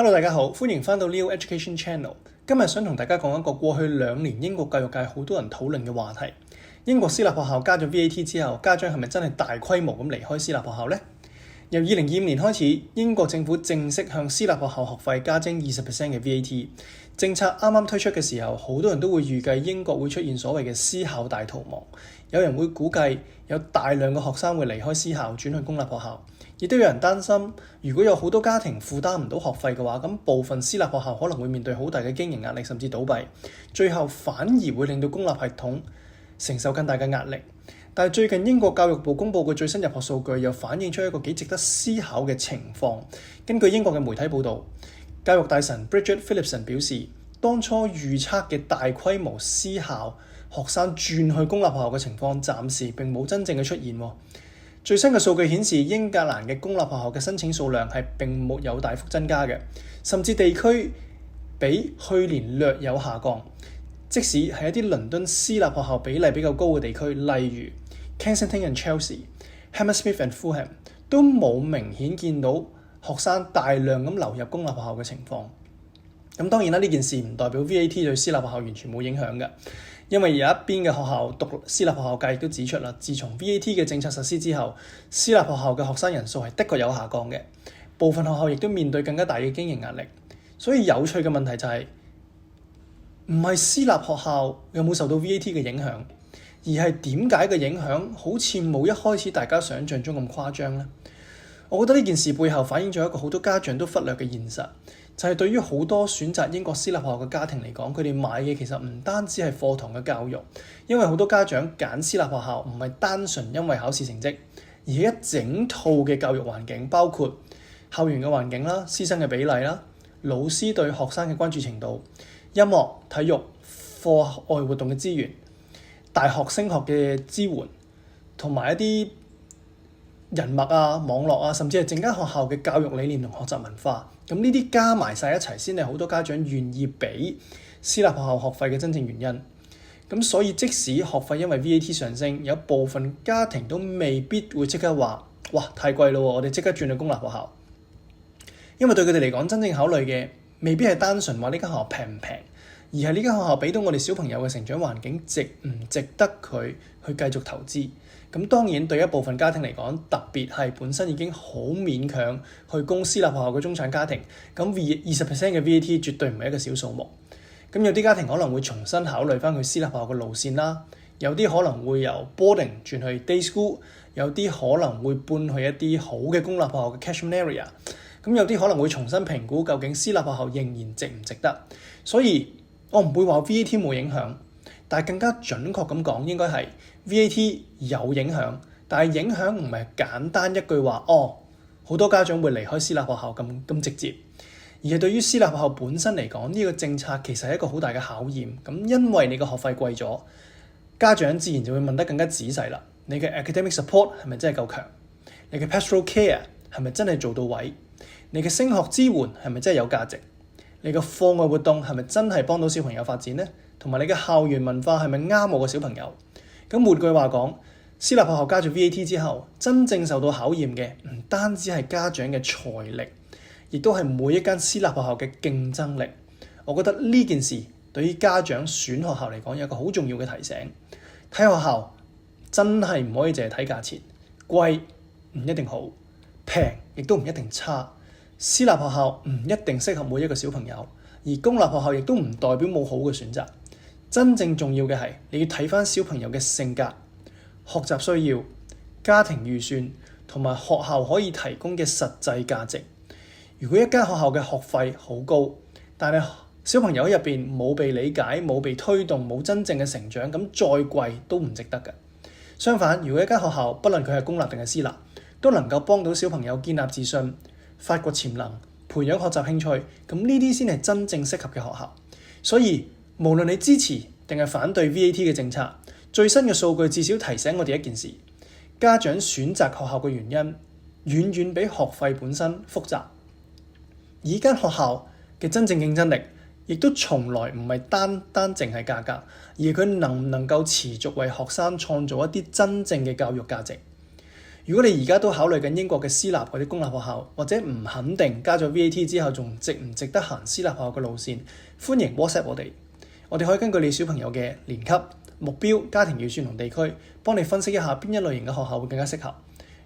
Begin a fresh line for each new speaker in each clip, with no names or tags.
Hello， 大家好，歡迎返到 Leo Education Channel。今日想同大家講一個過去2年英國教育界好多人討論嘅話題。英國私立學校加咗 VAT 之後，家長係咪真係大規模咁離開私立學校呢？由2025年開始，英國政府正式向私立學校學費加徵20% 嘅 VAT。政策啱啱推出嘅時候，好多人都會預計英國會出現所謂嘅私校大逃亡。有人會估計有大量嘅學生會離開私校轉去公立學校，亦都有人擔心，如果有好多家庭負擔唔到學費嘅話，咁部分私立學校可能會面對好大嘅經營壓力，甚至倒閉，最後反而會令到公立系統承受更大嘅壓力。但係最近英國教育部公佈嘅最新入學數據又反映出一個幾值得思考嘅情況。根據英國嘅媒體報導，教育大臣 Bridget Phillipson 表示，當初預測嘅大規模私校學生轉去公立學校嘅情況，暫時並冇真正嘅出現。最新嘅數據顯示，英格蘭嘅公立學校嘅申請數量係並沒有大幅增加嘅，甚至地區比去年略有下降。即使係一啲倫敦私立學校比例比較高嘅地區，例如 Kensington and Chelsea、Hammersmith and Fulham， 都冇明顯見到學生大量咁流入公立學校嘅情況。咁當然啦，呢件事唔代表 VAT 對私立學校完全冇影響嘅，因為有一邊嘅學校私立學校界亦都指出啦，自從 VAT 嘅政策實施之後，私立學校嘅學生人數係的確有下降嘅，部分學校亦都面對更加大嘅經營壓力。所以有趣嘅問題就係，唔係私立學校有冇受到 VAT 嘅影響，而係點解嘅影響好似冇一開始大家想象中咁誇張呢？我覺得呢件事背後反映咗一個好多家長都忽略嘅現實，就係對於好多選擇英國私立學校嘅家庭嚟講，佢哋買嘅其實唔單止係課堂嘅教育，因為好多家長揀私立學校唔係單純因為考試成績，而係一整套嘅教育環境，包括校園嘅環境啦、師生嘅比例啦、老師對學生嘅關注程度、音樂、體育、課外活動嘅資源、大學升學嘅支援，同埋一啲人脈啊、網絡啊，甚至係整間學校嘅教育理念同學習文化，咁呢啲加埋晒一齊，先係好多家長願意俾私立學校學費嘅真正原因。咁所以即使學費因為 VAT 上升，有部分家庭都未必會即刻話：哇，太貴咯，我哋即刻轉去公立學校。因為對佢哋嚟講，真正考慮嘅未必係單純話呢間學校平唔平，而係呢間學校俾到我哋小朋友嘅成長環境值唔值得佢去繼續投資。咁當然對一部分家庭嚟講，特別係本身已經好勉強去供私立學校嘅中產家庭，咁20% 嘅 VAT 絕對唔係一個小數目。咁有啲家庭可能會重新考慮翻佢私立學校嘅路線啦，有啲可能會由 boarding 轉去 day school， 有啲可能會搬去一啲好嘅公立學校嘅 catchment area， 咁有啲可能會重新評估究竟私立學校仍然值唔值得。所以我唔會話 VAT 冇影響，但係更加準確咁講，應該係 VAT 有影響，但係影響唔係簡單一句話，好多家長會離開私立學校咁直接，而係對於私立學校本身嚟講，呢個政策其實係一個好大嘅考驗。咁因為你個學費貴咗，家長自然就會問得更加仔細啦。你嘅 academic support 係咪真係夠強？你嘅 pastoral care 係咪真係做到位？你嘅升學支援係咪真係有價值？你嘅課外活動係咪真係幫到小朋友發展呢？同埋你嘅校園文化係咪啱我個小朋友？咁換句話講，私立學校加咗 VAT 之後，真正受到考驗嘅唔單止係家長嘅財力，亦都係每一間私立學校嘅競爭力。我覺得呢件事對於家長選學校嚟講有一個好重要嘅提醒。睇學校真係唔可以淨係睇價錢，貴唔一定好，平亦都唔一定差。私立學校唔一定適合每一個小朋友，而公立學校亦都唔代表冇好嘅選擇。真正重要嘅係你要睇返小朋友嘅性格、學習需要、家庭預算同埋學校可以提供嘅實際價值。如果一間學校嘅學費好高，但係小朋友喺入邊冇被理解、冇被推動、冇真正嘅成長，咁再貴都唔值得嘅。相反，如果一間學校不論佢係公立定係私立，都能夠幫到小朋友建立自信、發掘潛能、培養學習興趣，咁呢啲先係真正適合嘅學校。所以無論你支持定係反對 VAT 嘅政策，最新嘅數據至少提醒我哋一件事：家長選擇學校嘅原因遠遠比學費本身複雜。而間學校嘅真正競爭力，亦都從來唔係單淨係價格，而佢能唔能夠持續為學生創造一啲真正嘅教育價值。如果你而家都考慮緊英國嘅私立或者公立學校，或者唔肯定加咗 VAT 之後仲值唔值得行私立學校嘅路線，歡迎 WhatsApp 我哋。我哋可以根據你小朋友嘅年級、目標、家庭預算同地區，幫你分析一下邊一類型嘅學校會更加適合。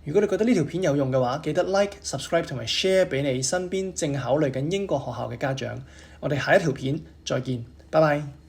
如果你覺得呢條片有用嘅話，記得 like、subscribe 同埋 share 俾你身邊正考慮緊英國學校嘅家長。我哋下一條片再見，拜拜。